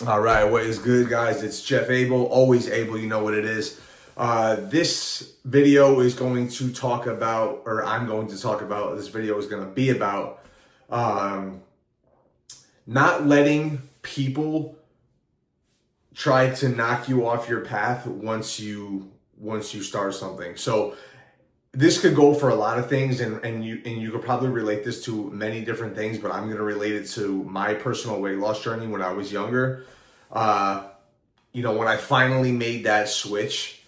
All right, what is good, guys? It's Jeff Abel, always able, you know what it is. This video is going to talk about, or I'm going to talk about, this video is going to be about um, not letting people try to knock you off your path once you start something. So this could go for a lot of things, and you could probably relate this to many different things, but I'm going to relate it to my personal weight loss journey when I was younger. Uh, when I finally made that switch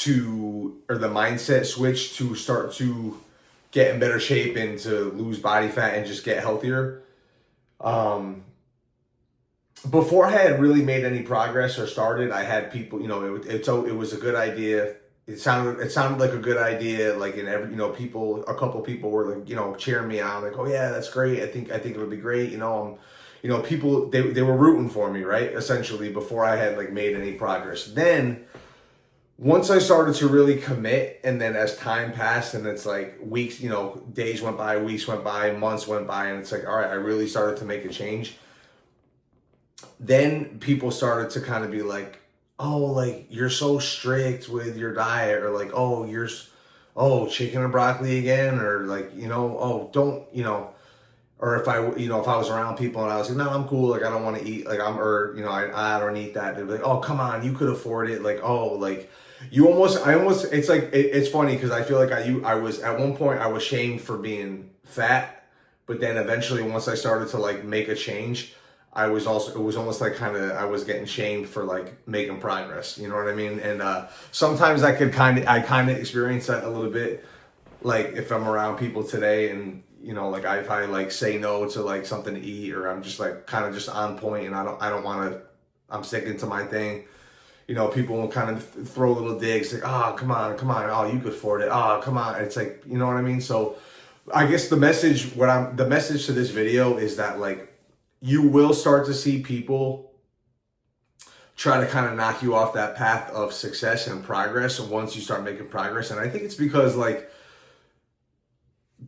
or the mindset switch to start to get in better shape and to lose body fat and just get healthier. Before I had really made any progress or started, I had people, it was a good idea. It sounded like a good idea. Like in every, a couple people were like, cheering me on, like, oh yeah, that's great. I think it'll be great. People, they were rooting for me, right? Essentially, before I had like made any progress. Then once I started to really commit, and then as time passed and it's like weeks, days went by, weeks went by, months went by, and it's like, all right, I really started to make a change. Then people started to kind of be like, oh, like you're so strict with your diet, or like, oh, chicken and broccoli again, or like, oh, don't, or if I was around people and I was like, no, I'm cool, like I don't want to eat, like I don't eat that. They'd be like, oh, come on, you could afford it, like, oh, like it's like it's funny because I feel like I was at one point I was shamed for being fat, but then eventually once I started to like make a change, it was almost like I was getting shamed for like making progress, you know what I mean? And sometimes I kind of experience that a little bit, like if I'm around people today and like if I like say no to like something to eat, or I'm just like kind of just on point and I don't want to, I'm sticking to my thing. People will kind of throw little digs like, oh, come on, oh, you could afford it, oh, come on. It's like, you know what I mean? So I guess the message to this video is that like you will start to see people try to kind of knock you off that path of success and progress once you start making progress. And I think it's because like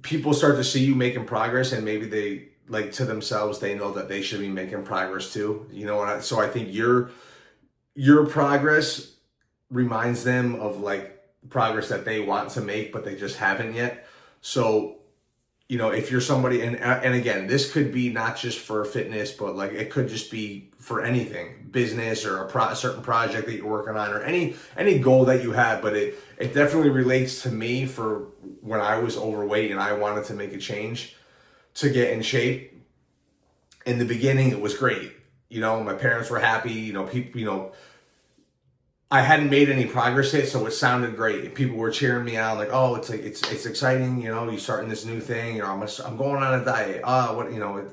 people start to see you making progress, and maybe they like to themselves, they know that they should be making progress too. So I think your progress reminds them of like progress that they want to make, but they just haven't yet. So, if you're somebody, and again, this could be not just for fitness, but like it could just be for anything, business or a certain project that you're working on, or any goal that you have. But it definitely relates to me for when I was overweight and I wanted to make a change to get in shape. In the beginning, it was great. My parents were happy. People, I hadn't made any progress yet, so it sounded great. People were cheering me on, like, "Oh, it's exciting, you're starting this new thing, I'm going on a diet."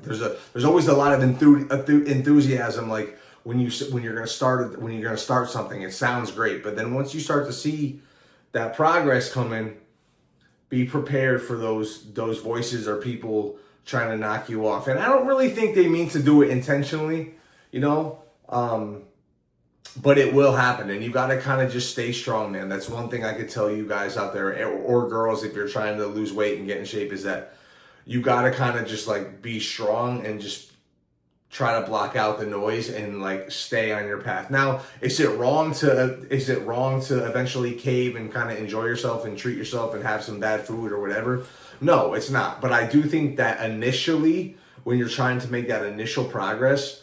There's always a lot of enthusiasm, like when you're gonna start something, it sounds great. But then once you start to see that progress coming, be prepared for those voices or people trying to knock you off. And I don't really think they mean to do it intentionally, but it will happen, and you got to kind of just stay strong, man. That's one thing I could tell you guys out there, or girls, if you're trying to lose weight and get in shape, is that you got to kind of just like be strong and just try to block out the noise and like stay on your path. Now, is it wrong to eventually cave and kind of enjoy yourself and treat yourself and have some bad food or whatever? No, it's not. But I do think that initially, when you're trying to make that initial progress,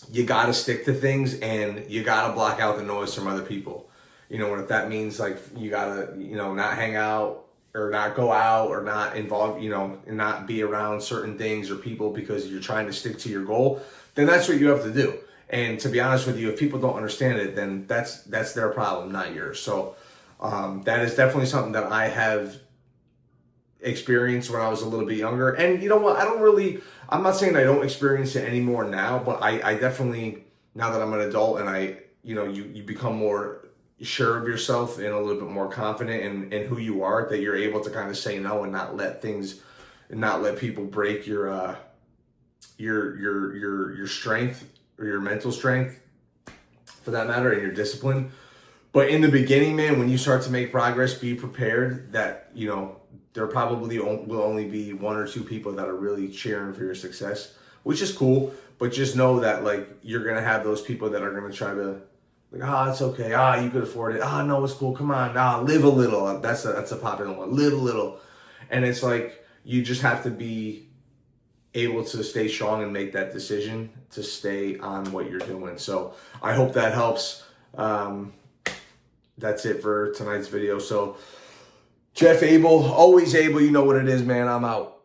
you got to stick to things, and you got to block out the noise from other people. And if that means like you got to, not hang out or not go out or not involve, and not be around certain things or people because you're trying to stick to your goal, then that's what you have to do. And to be honest with you, if people don't understand it, then that's their problem, not yours. So that is definitely something that I have experienced when I was a little bit younger. And you know what? I'm not saying I don't experience it anymore now, but I definitely, now that I'm an adult and you become more sure of yourself and a little bit more confident in who you are, that you're able to kind of say no and not let people break your strength, or your mental strength for that matter, and your discipline. But in the beginning, man, when you start to make progress, be prepared that, there probably will only be one or two people that are really cheering for your success, which is cool. But just know that like you're gonna have those people that are gonna try to like, it's okay. You could afford it. No, it's cool. Come on. Live a little. That's a popular one. Live a little. And it's like you just have to be able to stay strong and make that decision to stay on what you're doing. So I hope that helps. That's it for tonight's video. So Jeff Abel, always able. You know what it is, man. I'm out.